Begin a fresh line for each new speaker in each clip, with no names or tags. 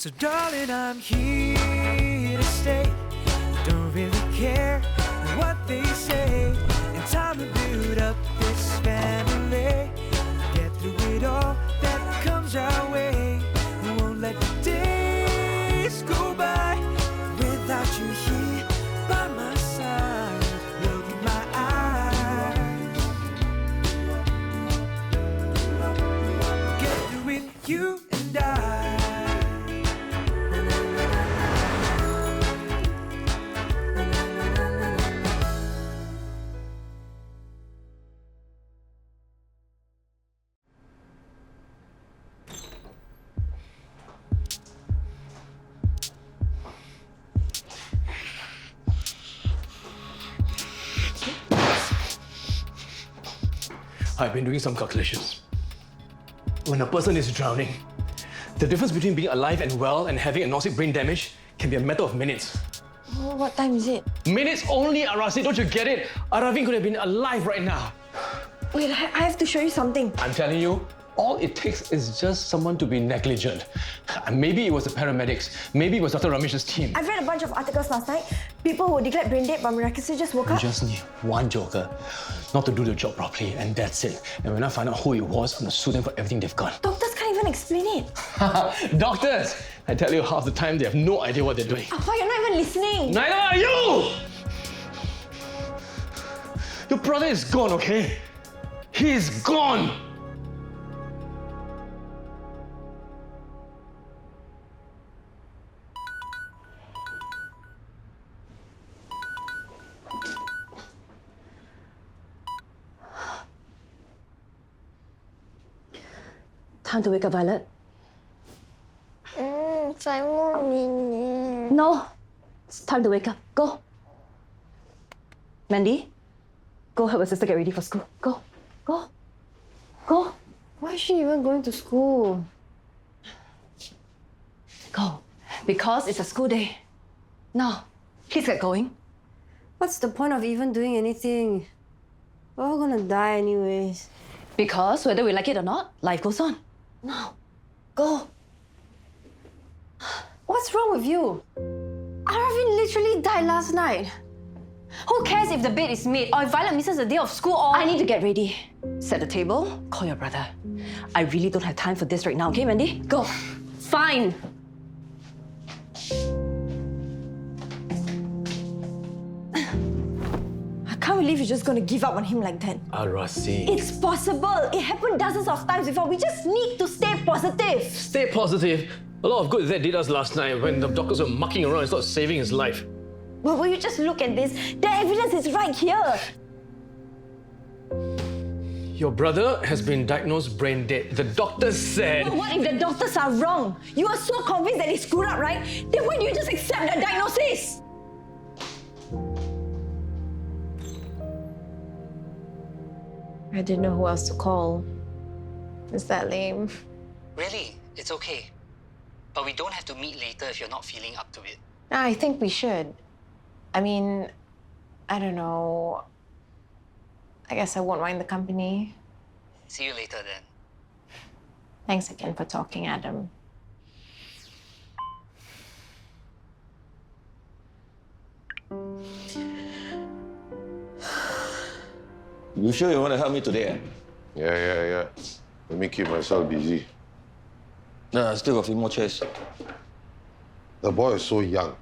So darling, I'm here to stay. Don't really care what they say. And time to build up this family. Get through it all that comes our way. We won't let the days go by without you here by my side. Look in my eyes. Get through it, you and I.
I've been doing some calculations. When a person is drowning, the difference between being alive and well and having anosmic brain damage can be a matter of minutes.
Oh, what time is it?
Minutes only, Arasi, don't you get it? Aravin could have been alive right now.
Wait, I have to show you something.
I'm telling you, all it takes is just someone to be negligent. And maybe it was the paramedics, maybe it was Dr. Ramesh's team.
I've read a bunch of articles last night. People who were declared brain dead but miraculously just woke
You
up.
just need one joker not to do the job properly, and that's it. And when I find out who it was, I'm gonna sue them for everything they've got.
Doctors can't even explain it.
Doctors! I tell you, half the time they have no idea what they're doing.
Appa, you're not even listening.
Neither are you! Your brother is gone, okay? He is gone!
Time to wake up, Violet.
再摸你。
No. It's time to wake up. Go. Mandy, go help your sister get ready for school. Go. Go. Go.
Why is she even going to school?
Go. Because it's a school day. Now, please get going.
What's the point of even doing anything? We're all gonna die anyways.
Because whether we like it or not, life goes on. Now, go.
What's wrong with you? Aravin literally died last night. Who cares if the bed is made or if Violet misses a day of school or...
I need to get ready. Set the table, call your brother. I really don't have time for this right now, okay, Mandy? Go.
Fine.
I can't believe you're just going to give up on him like that.
Arasi.
It's possible. It happened dozens of times before. We just need to stay positive.
Stay positive. A lot of good that did us last night when the doctors were mucking around instead of saving his life.
Well, will you just look at this? The evidence is right here.
Your brother has been diagnosed brain dead. The doctors said...
But what if the doctors are wrong? You are so convinced that he screwed up, right? Then why do you just accept the diagnosis?
I didn't know who else to call. Is that lame?
Really, it's okay. But we don't have to meet later if you're not feeling up to it.
I think we should. I mean, I don't know. I guess I won't mind the company.
See you later then.
Thanks again for talking, Adam.
You sure you want to help me today?
Yeah. Let me keep myself busy.
No, I still got a few more chairs.
The boy is so young,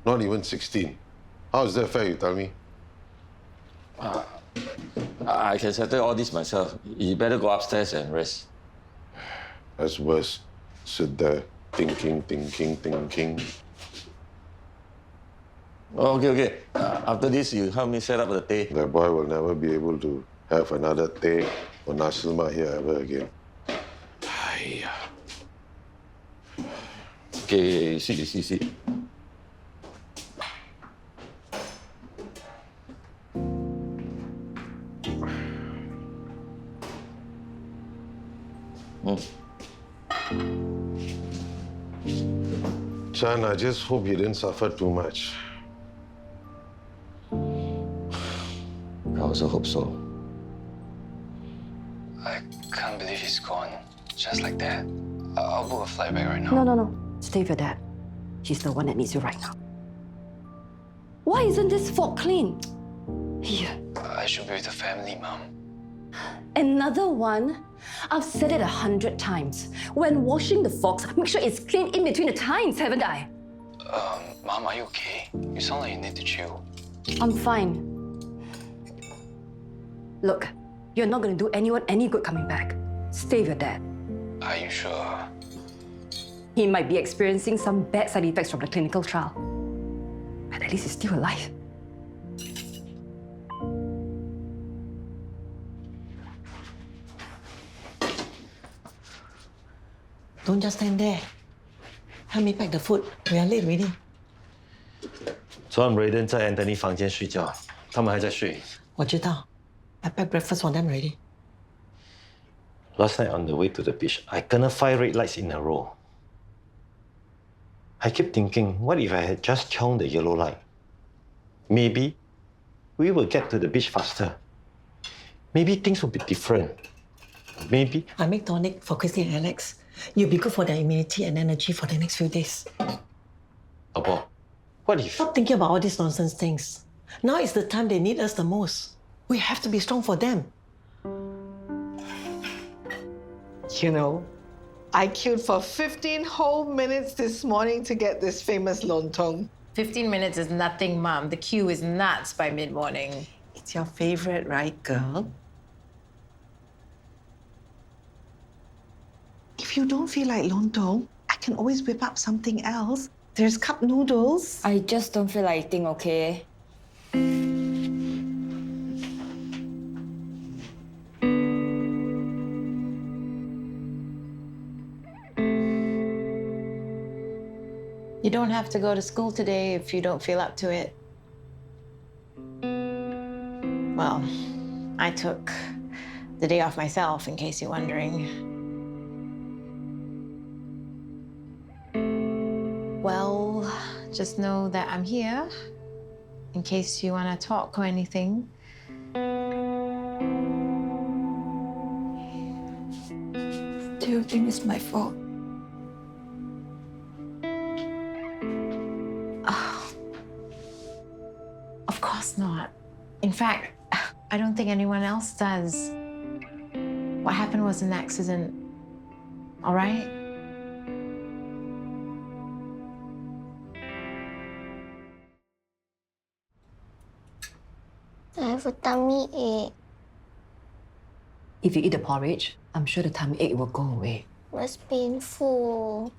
not even 16. How is that fair, you tell me?
I can settle all this myself. You better go upstairs and rest.
That's worse. Sit there, thinking.
Oh, okay. After this, you help me set up the table.
That boy will never be able to have another teh or nasi lemak here ever again.
Okay, sit.
Chan, I just hope he didn't suffer too much.
I also hope so.
I can't believe he's gone. Just like that. I'll book a flight back right now.
No. Stay with your dad. He's the one that needs you right now. Why isn't this fork clean? Here.
I should be with the family, Mom.
Another one? I've said it 100 times. When washing the forks, make sure it's clean in between the times, haven't I?
Mom, are you okay? You sound like you need to chill.
I'm fine. Look, you're not going to do anyone any good coming back. Stay with your dad.
Are you sure?
He might be experiencing some bad side effects from the clinical trial. But at least he's still alive.
Don't just stand there. Help me pack the food. We are late already.
昨晚 Raiden 在 Anthony 房间睡觉，他们还在睡。
我知道. I packed breakfast for them already.
Last night on the way to the beach, I kena 5 red lights in a row. I keep thinking, what if I had just chonked the yellow light? Maybe we will get to the beach faster. Maybe things will be different. Maybe.
I make tonic for Christy and Alex. You'll be good for their immunity and energy for the next few days.
Abo, what if?
Stop thinking about all these nonsense things. Now is the time they need us the most. We have to be strong for them.
You know, I queued for 15 whole minutes this morning to get this famous lontong.
15 minutes is nothing, Mom. The queue is nuts by mid-morning.
It's your favorite, right, girl? If you don't feel like lontong, I can always whip up something else. There's cup noodles.
I just don't feel like eating, okay?
You don't have to go to school today if you don't feel up to it. Well, I took the day off myself, in case you're wondering. Well, just know that I'm here, in case you want to talk or anything.
Do you think it's my fault?
Of course not. In fact, I don't think anyone else does. What happened was an accident, all right?
I have a tummy ache.
If you eat the porridge, I'm sure the tummy ache will go away.
It's painful.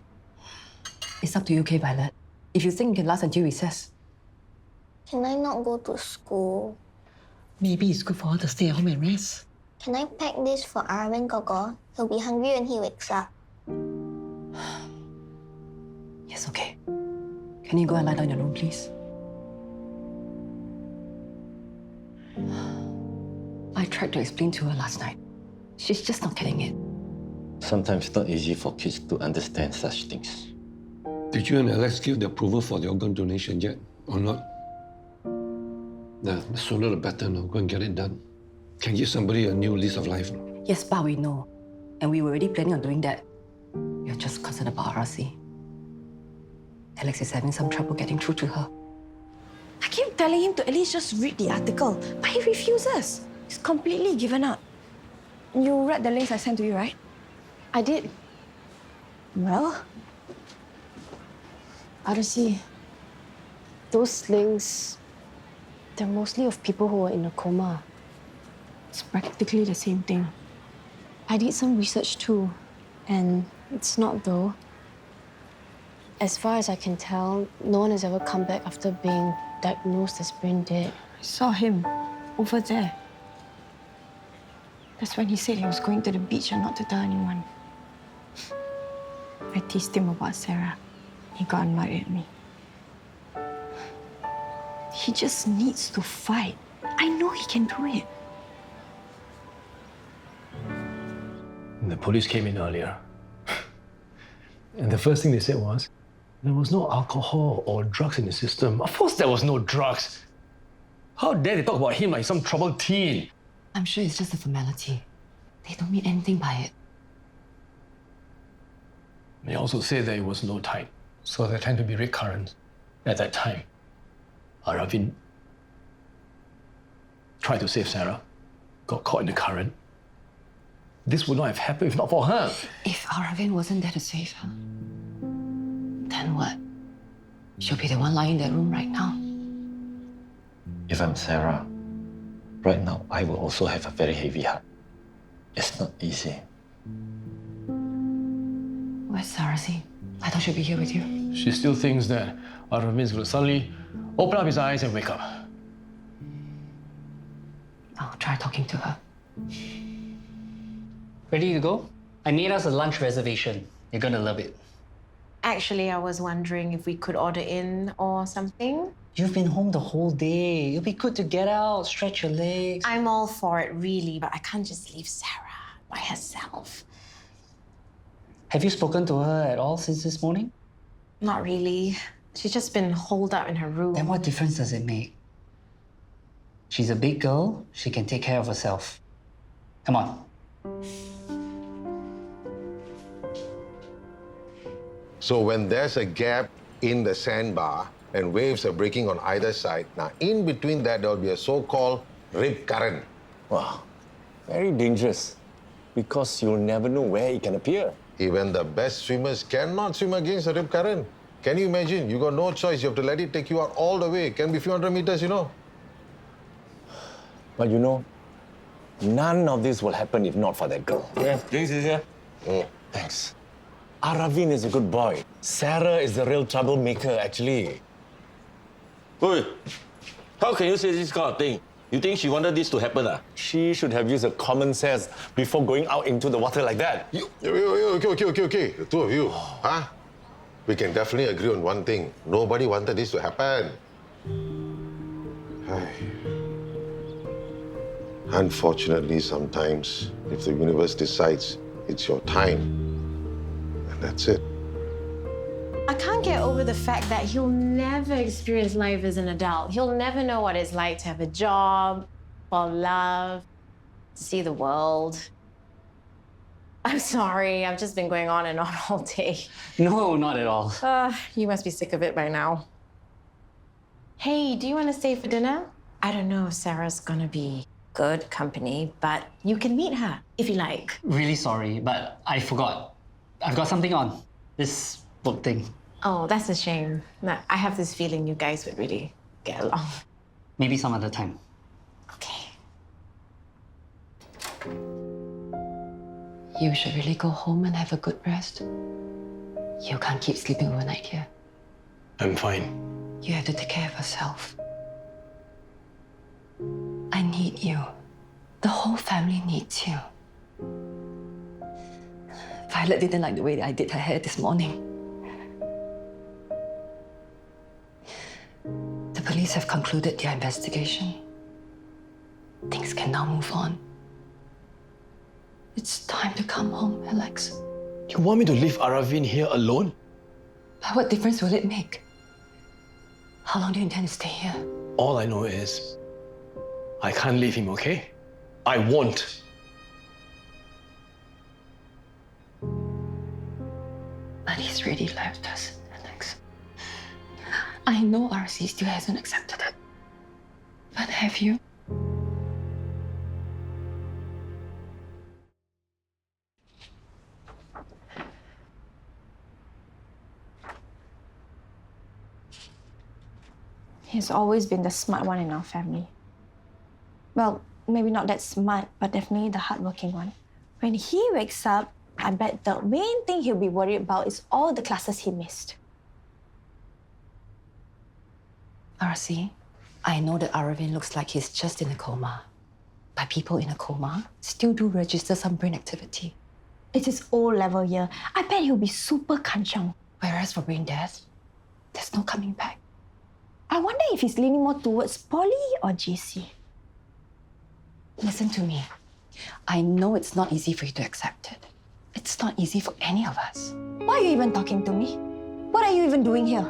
It's up to you, okay, Violet? If you think you can last until recess.
Can I not go to school?
Maybe it's good for her to stay at home and rest.
Can I pack this for Arvin Gogo? He'll be hungry when he wakes up.
Yes, okay. Can you go and lie down in your room, please? I tried to explain to her last night. She's just not getting it.
Sometimes it's not easy for kids to understand such things.
Did you and Alex give the approval for the organ donation yet, or not? The sooner the better, no. Go and get it done. Can give somebody a new lease of life. No?
Yes, Pa, we know. And we were already planning on doing that. We're just concerned about RC. Alex is having some trouble getting through to her. I keep telling him to at least just read the article, but he refuses. He's completely given up. You read the links I sent to you, right?
I did.
Well,
Arasi, those links, they're mostly of people who are in a coma.
it's practically the same thing.
I did some research too, and it's not though. As far as I can tell, no one has ever come back after being diagnosed as brain dead.
I saw him over there. That's when he said he was going to the beach and not to tell anyone. I teased him about Sarah. He got mad at me. He just needs to fight. I know he can do it.
The police came in earlier. And the first thing they said was, there was no alcohol or drugs in the system. Of course there was no drugs. How dare they talk about him like some troubled teen?
I'm sure it's just a formality. They don't mean anything by it.
They also said there was no tight. So there tend to be recurrence. At that time, Aravin tried to save Sarah, got caught in the current. This would not have happened if not for her.
If Aravin wasn't there to save her, then what? She'll be the one lying in that room right now.
If I'm Sarah, right now I will also have a very heavy heart. It's not easy.
Where's Sarasi? I thought she'd be here with you.
She still thinks that Aravin's going to suddenly open up his eyes and wake up.
I'll try talking to her.
Ready to go? I made us a lunch reservation. You're gonna love it.
Actually, I was wondering if we could order in or something.
You've been home the whole day. It'll be good to get out, stretch your legs.
I'm all for it, really, but I can't just leave Sarah by herself.
Have you spoken to her at all since this morning?
Not really. She's just been holed up in her room.
Then what difference does it make? She's a big girl. She can take care of herself. Come on.
So when there's a gap in the sandbar and waves are breaking on either side, now in between that there'll be a so-called rip current.
Wow, very dangerous because you'll never know where it can appear.
Even the best swimmers cannot swim against the rip current. Can you imagine? You got no choice. You have to let it take you out all the way. It can be a few hundred meters, you know.
But you know, none of this will happen if not for that girl. Yeah, drinks is here. Thanks. Aravin is a good boy. Sarah is the real troublemaker, actually.
Oi, how can you say this kind of thing? You think she wanted this to happen?
She should have used her common sense before going out into the water like that.
Okay. The two of you, huh? We can definitely agree on one thing. Nobody wanted this to happen. Unfortunately, sometimes, if the universe decides it's your time, and that's it.
I can't get over the fact that he'll never experience life as an adult. He'll never know what it's like to have a job, fall in love, to see the world. I'm sorry, I've just been going on and on all day.
No, not at all.
You must be sick of it by now. Hey, do you want to stay for dinner? I don't know if Sarah's gonna be good company, but you can meet her if you like.
Really sorry, but I forgot. I've got something on. This book thing.
Oh, that's a shame. Nah, I have this feeling you guys would really get along.
Maybe some other time.
Okay.
You should really go home and have a good rest. You can't keep sleeping overnight here.
I'm fine.
You have to take care of yourself. I need you. The whole family needs you. Violet didn't like the way I did her hair this morning. The police have concluded their investigation. Things can now move on. It's time to come home, Alex.
You want me to leave Aravin here alone?
But what difference will it make? How long do you intend to stay here?
All I know is I can't leave him, okay? I won't.
But he's really left us, Alex. I know RC still hasn't accepted it. But have you?
He's always been the smart one in our family. Well, maybe not that smart, but definitely the hardworking one. When he wakes up, I bet the main thing he'll be worried about is all the classes he missed.
RC, I know that Aravin looks like he's just in a coma. But people in a coma still do register some brain activity.
It's his O-level year. I bet he'll be super kanchang.
Whereas for brain death, there's no coming back.
I wonder if he's leaning more towards poly or JC.
Listen to me. I know it's not easy for you to accept it. It's not easy for any of us.
Why are you even talking to me? What are you even doing here?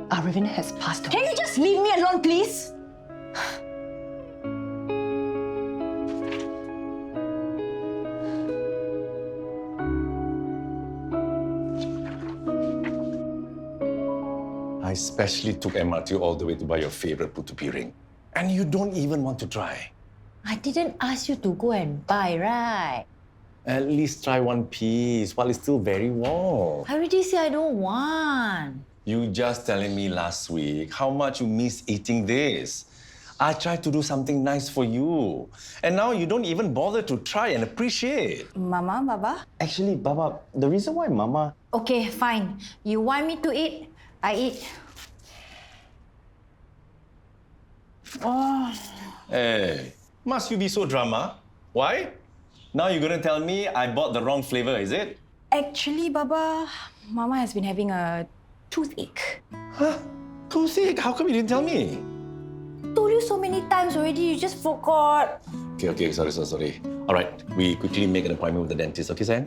Aravin has passed away.
Can you just leave me alone, please?
specially took MRT all the way to buy your favorite putu piring. And you don't even want to try.
I didn't ask you to go and buy, right?
At least try one piece while it's still very warm.
I already said I don't want.
You just telling me last week how much you miss eating this. I tried to do something nice for you. And now you don't even bother to try and appreciate.
Mama, Baba?
Actually, Baba, the reason why Mama...
Okay, fine. You want me to eat? I eat. Oh.
Hey, must you be so drama? Why? Now you're gonna tell me I bought the wrong flavor, is it?
Actually, Baba, Mama has been having a toothache.
Huh? Toothache? How come you didn't tell me?
Told you so many times already, you just forgot.
Okay, sorry. All right, we quickly make an appointment with the dentist, okay, Sam?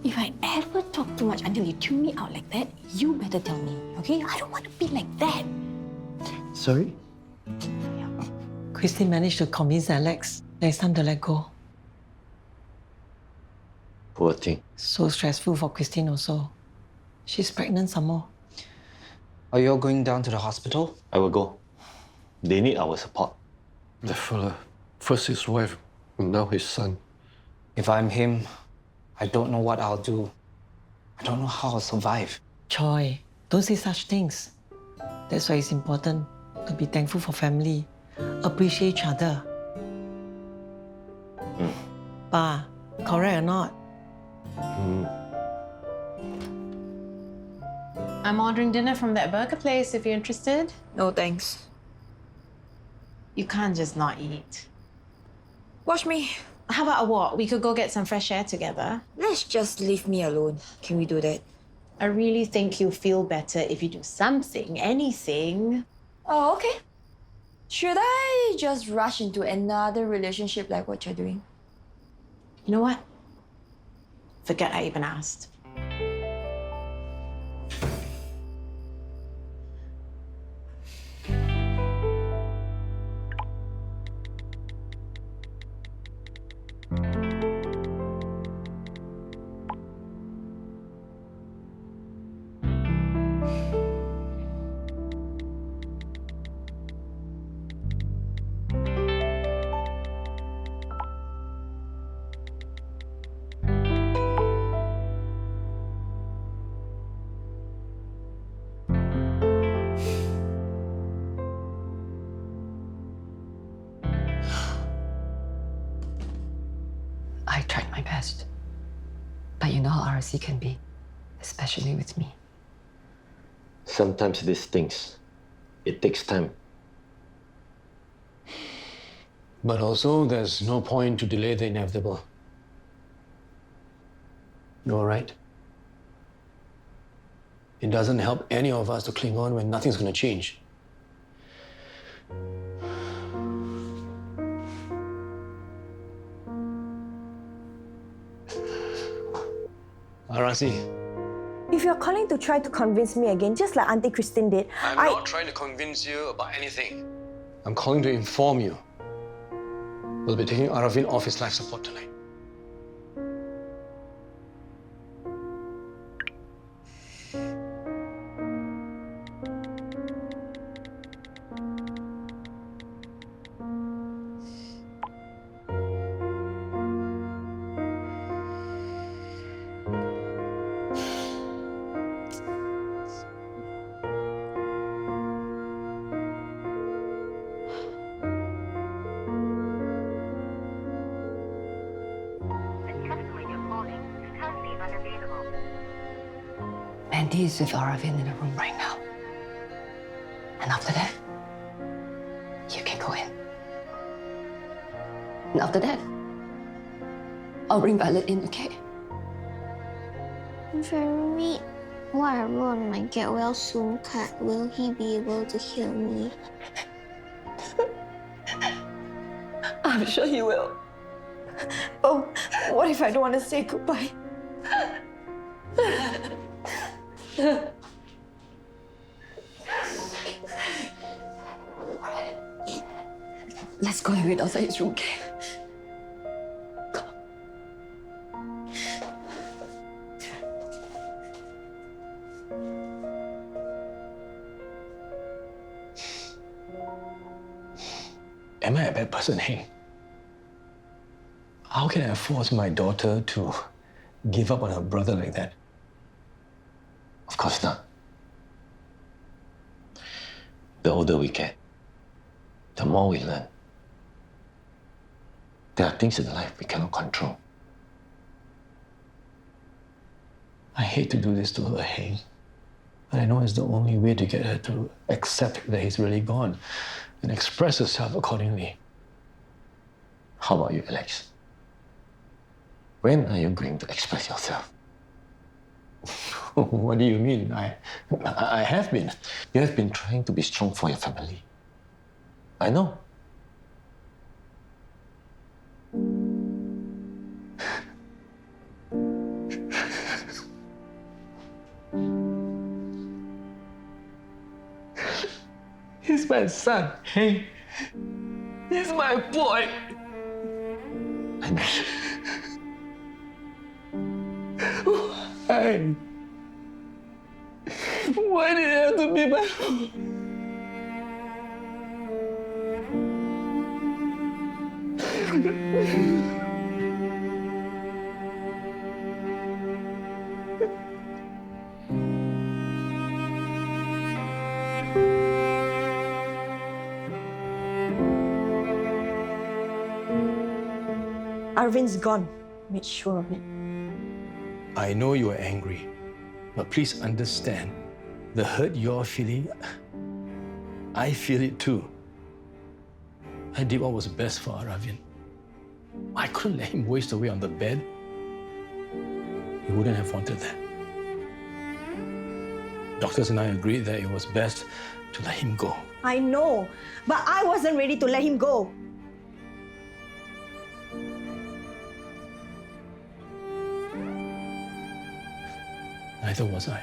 If I ever talk too much until you tune me out like that, you better tell me, okay? I don't want to be like that.
Sorry?
Christine managed to convince Alex that it's time to let go.
Poor thing.
So stressful for Christine also. She's pregnant some more.
Are you all going down to the hospital?
I will go. They need our support.
The fella, first his wife, and now his son.
If I'm him, I don't know what I'll do. I don't know how I'll survive.
Choi, don't say such things. That's why it's important to be thankful for family, appreciate each other. Pa, correct or not?
I'm ordering dinner from that burger place if you're interested.
No, thanks.
You can't just not eat.
Watch me.
How about a walk? We could go get some fresh air together.
Let's just leave me alone. Can we do that?
I really think you'll feel better if you do something, anything.
Oh, okay. Should I just rush into another relationship like what you're doing?
You know what? Forget I even asked.
I tried my best. But you know how RC can be, especially with me.
Sometimes these things, it takes time.
But also, there's no point to delay the inevitable. You all right? It doesn't help any of us to cling on when nothing's going to change. Arasi,
If you're calling to try to convince me again, just like Auntie Christine did,
I'm not trying to convince you about anything. I'm calling to inform you. We'll be taking Aravin off his life support tonight.
Mandy is with Aravin in the room right now. And after that, you can go in. And after that, I'll bring Violet in, okay?
Very whatever on my get well soon card, will he be able to hear me?
I'm sure he will. Oh, what if I don't want to say goodbye? Let's go and wait outside his room, okay?
Am I a bad person, Heng? How can I force my daughter to give up on her brother like that?
Of course not. The older we get, the more we learn. There are things in life we cannot control.
I hate to do this to her, Heng. But I know it's the only way to get her to accept that he's really gone and express herself accordingly.
How about you, Alex? When are you going to express yourself?
What do you mean? I have been.
You have been trying to be strong for your family. I know.
He's my son, Heng. He's my boy.
I know.
Why? Why did it have to be my...
Arvin's gone. Made sure of it.
I know you are angry, but please understand, the hurt you're feeling, I feel it too. I did what was best for Aravin. I couldn't let him waste away on the bed. He wouldn't have wanted that. Doctors and I agreed that it was best to let him go.
I know, but I wasn't ready to let him go.
Neither was I.